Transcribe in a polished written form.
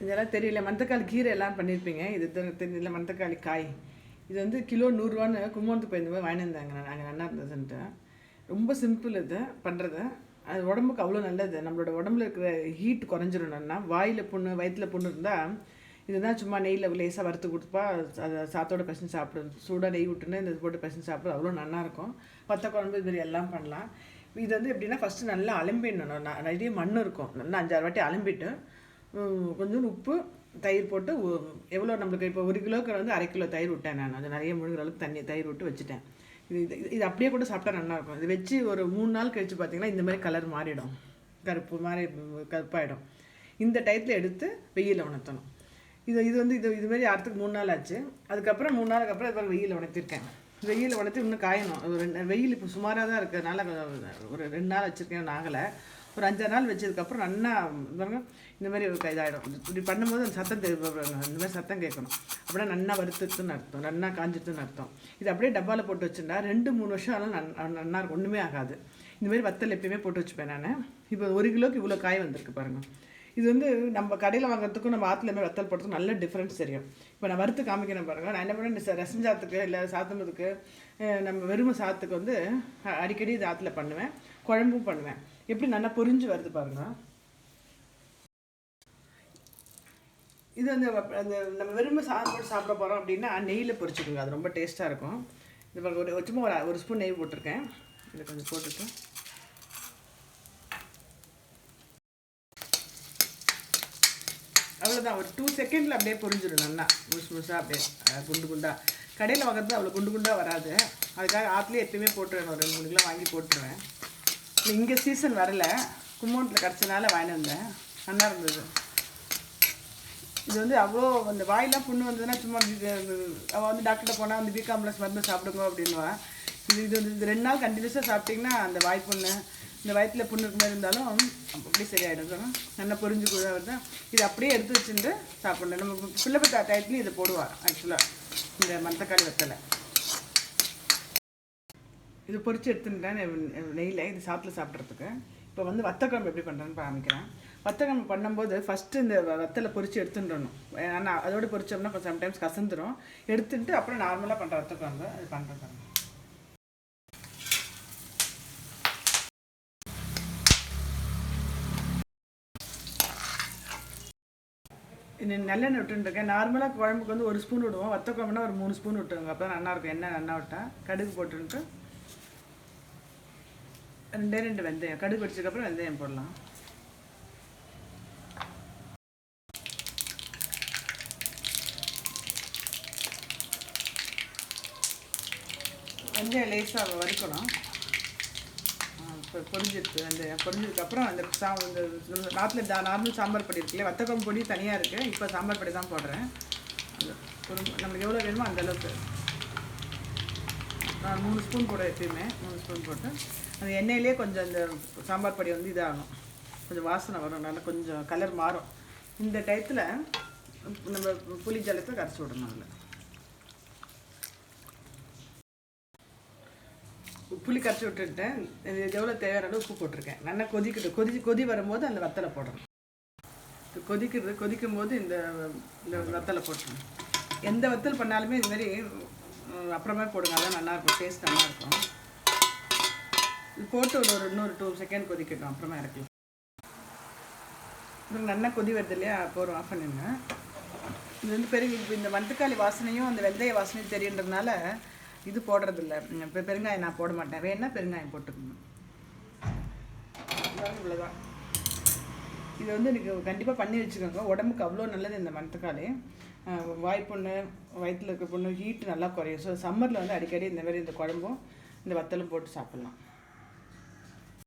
இதெல்லாம் தெரியல. மணத்தக்காளி கீரை எல்லாம் பண்ணியிருப்பீங்க. இது தெரியல. மணத்தக்காளி காய் இது வந்து கிலோ 100 கும்போணத்துக்கு போயிருந்தபோது வாங்கிட்டு வந்தாங்க. நாங்கள் நல்லா இருந்ததுன்ட்டு. ரொம்ப சிம்பிள் இது பண்ணுறது. அது உடம்புக்கு அவ்வளோ நல்லது. நம்மளோட உடம்புல இருக்கிற ஹீட் குறைஞ்சிடணும்னா, வாயில் புண்ணு வயிற்றில் புண்ணு இருந்தால் இதுதான் சும்மா நெய்யில் லேசாக வறுத்து கொடுப்பா அதை சாத்தோட பசங்க சாப்பிடும். சூடாக நெய் விட்டுன்னு இந்த போட்டு பசங்க சாப்பிடும். அவ்வளோ நல்லாயிருக்கும். வத்த குழம்பு இது மாதிரி எல்லாம் பண்ணலாம். இது வந்து எப்படின்னா ஃபஸ்ட்டு நல்லா அலம்பிடணும். நிறைய மண் இருக்கும். நல்லா 5-6 வாட்டி அலம்பிட்டு கொஞ்சோண்டு உப்பு தயிர் போட்டு எவ்வளோ நம்மளுக்கு இப்போ 1 கிலோக்கு வந்து 1/2 கிலோ தயிர் விட்டேன். நான் அது நிறைய முழுகிற அளவுக்கு தயிர் விட்டு வச்சுட்டேன். இது அப்படியே கூட சாப்பிட்டா நல்லாயிருக்கும். இது வச்சு ஒரு 3 நாள் கழித்து பார்த்திங்கன்னா இந்த மாதிரி கலர் மாறிடும். கருப்பு மாதிரி கருப்பாயிடும். இந்த டயத்தில் எடுத்து வெயிலில் உணர்த்தணும். இது வந்து இதுமாரி ஆறத்துக்கு 3 நாள் ஆச்சு. அதுக்கப்புறம் 3 நாளுக்கு அப்புறம் இது வெயிலில் உணர்த்திருக்கேன். வெயிலில் உணர்த்தி இன்னும் காயணும். வெயில் இப்போ சுமாராக தான் இருக்கிறதுனால ஒரு 2 நாள் வச்சுருக்கேன். ஆகலை. ஒரு 5-6 நாள் வச்சதுக்கப்புறம் நல்லா இந்த மாதிரி ஒரு இதாகிடும். இப்படி பண்ணும்போது அந்த சத்தம் இந்த மாதிரி சத்தம் கேட்கணும். அப்படின்னா நல்லா வறுத்துன்னு அர்த்தம், நல்லா காஞ்சிட்டுன்னு அர்த்தம். இது அப்படியே டப்பாவில் போட்டு வச்சுருந்தா 2-3 வருஷம் ஆனாலும் நல்லா இருக்கும். ஒன்றுமே ஆகாது. இந்தமாரி வத்தல் எப்பயுமே போட்டு வச்சுப்பேன் நான். இப்போ 1 கிலோக்கு இவ்வளோ காய் வந்திருக்கு பாருங்கள். இது வந்து நம்ம கடையில் வாங்குறதுக்கும் நம்ம ஆற்றுல மாதிரி வத்தல் போடுறதுக்கும் நல்ல டிஃப்ரென்ஸ் தெரியும். இப்போ நான் வறுத்து காமிக்கிறேன் பாருங்கள். நான் என்ன பண்ணேன், ரசம் சாத்துக்கு இல்லை சாத்துனதுக்கு நம்ம வெறுமை சாத்துக்கு வந்து அடிக்கடி இது ஆற்றுல பண்ணுவேன். குழம்பும் பண்ணுவேன். எப்படி நல்லா பொரிஞ்சு வருது பாருங்கள். இது வந்து அந்த நம்ம வெறுமை போட்டு சாப்பிட போகிறோம் அப்படின்னா நெய்யில் பொரிச்சுக்கோங்க. அது ரொம்ப டேஸ்ட்டாக இருக்கும். இது பாருங்கள், சும்மா ஒரு ஸ்பூன் நெய் போட்டிருக்கேன். இதை கொஞ்சம் போட்டுட்டு அவ்வளோதான். ஒரு 2 செகண்டில் அப்படியே பொரிஞ்சிடும். நல்லா முழுசாக அப்படியே குண்டு குண்டாக. கடையில் வாங்குறது அவ்வளோ குண்டு குண்டாக வராது. அதுக்காக ஆற்றுலேயே எப்பயுமே போட்டுருவேன். ஒரு 2-3 கிலோ வாங்கி போட்டுருவேன். இங்கே சீசன் வரலை, கும்போணத்தில் கிடச்சனால வாங்கிட்டு வந்தேன். நல்லா இருந்தது. இது வந்து அவ்வளோ அந்த வாயெல்லாம் புண்ணு வந்ததுன்னா சும்மா அவள் வந்து டாக்டர்கிட்ட போனால் வந்து B-காம்ப்ளெக்ஸ் மருந்து சாப்பிடுங்க அப்படின்வா. இது 2 நாள் கண்டினியூஸாக சாப்பிட்டிங்கன்னா அந்த வாய் புண்ணு, இந்த வயிற்றில் புண்ணு இருக்க மாதிரி இருந்தாலும் அப்படியே சரியாயிடும். நல்லா பொரிஞ்சு கூட வருது. இது அப்படியே எடுத்து வச்சுட்டு சாப்பிடணும். நம்ம பிள்ளைப்பட்ட டயத்துலையும் இதை போடுவாள் ஆக்சுவலாக இந்த மணத்தக்காளி வத்தலை. இது பொரிச்சு எடுத்துட்டேன் நெய்யில். இது சாப்பிட்டு சாப்பிட்றதுக்கு. இப்போ வந்து வத்தக்குழம்பு எப்படி பண்ணுறேன்னு காமிக்கிறேன். வத்தக்குழம்பு பண்ணும்போது ஃபஸ்ட்டு இந்த வத்தலை பொரிச்சு எடுத்துட்டுறணும். ஆனால் அதோடு பொரிச்சோம்னா கொஞ்சம் சம்டைம்ஸ் கசந்துடும். எடுத்துட்டு அப்புறம் நார்மலாக பண்ணுற வத்தக்குழம்பு அது பண்ணுறேன். நல்லெண்ணெய் விட்டுருக்கேன். நார்மலாக குழம்புக்கு வந்து 1 ஸ்பூன் விடுவோம். வத்தக்குழம்புனா ஒரு 3 ஸ்பூன் விட்டுருங்க. அப்போ தான் நல்லாயிருக்கும். எண்ணெய் நல்லா விட்டால் கடுகு போட்டுன்ட்டு 2 வெந்தயம், கடுகு பிடிச்சதுக்கப்புறம் வெந்தயம் போடலாம். வெந்தயம் லேசாக வறுக்கணும். இப்போ பொரிஞ்சிருக்கு. வெந்தயம் பொரிஞ்சதுக்கப்புறம் அந்த நாட்டில் நார்மல் சாம்பார் பொடி இருக்குல்ல, வத்தக்குழம்பு பொடி தனியாக இருக்குது. இப்போ சாம்பார் பொடி தான் போடுறேன். நம்மளுக்கு எவ்வளோ வேணுமோ அந்தளவுக்கு நான் 3 ஸ்பூன் போட எப்பயுமே 3 ஸ்பூன் போட்டு அந்த எண்ணெயிலே கொஞ்சம் அந்த சாம்பார் பொடி வந்து இதாகணும். கொஞ்சம் வாசனை வரும். நல்லா கொஞ்சம் கலர் மாறும். இந்த டயத்தில் நம்ம புளி ஜலத்தை கரைச்சி விடணும். அதில் புளி கரைச்சி விட்டுட்டேன். இது எவ்வளோ தேவையான உப்பு போட்டிருக்கேன். நல்லா கொதி வரும்போது அந்த வத்தலை போடணும். கொதிக்கும் போது இந்த வத்தலை போட்டணும். எந்த வத்தல் பண்ணாலுமே இதுமாரி அப்புறமே போடுங்க. அதான் நல்லாயிருக்கும். டேஸ்ட் நல்லாயிருக்கும். இது போட்டு இன்னொரு 2 செகண்ட் கொதிக்கட்டும். அப்புறமா இறக்கலாம். நல்லா கொதி வருது இல்லையா, போகிறோம். ஆஃப் பண்ணிடுங்க. இது வந்து இந்த மணத்தக்காளி வாசனையும் அந்த வெந்தய வாசனையும் தெரியுன்றதுனால இது போடுறதில்ல. இப்போ பெருங்காயம் நான் போட மாட்டேன். வேணா பெருங்காயம் போட்டுக்கணும். இவ்வளோதான். இது வந்து எனக்கு கண்டிப்பாக பண்ணி வச்சுக்கோங்க. உடம்புக்கு அவ்வளோ நல்லது இந்த மணத்தக்காளி. வாய்ப்புண்ணு, வயிற்றில் இருக்க புண்ணு, ஹீட்டு நல்லா குறையும். ஸோ சம்மரில் வந்து அடிக்கடி இந்த மாதிரி இந்த குழம்பும் இந்த வத்தலும் போட்டு சாப்பிட்லாம்.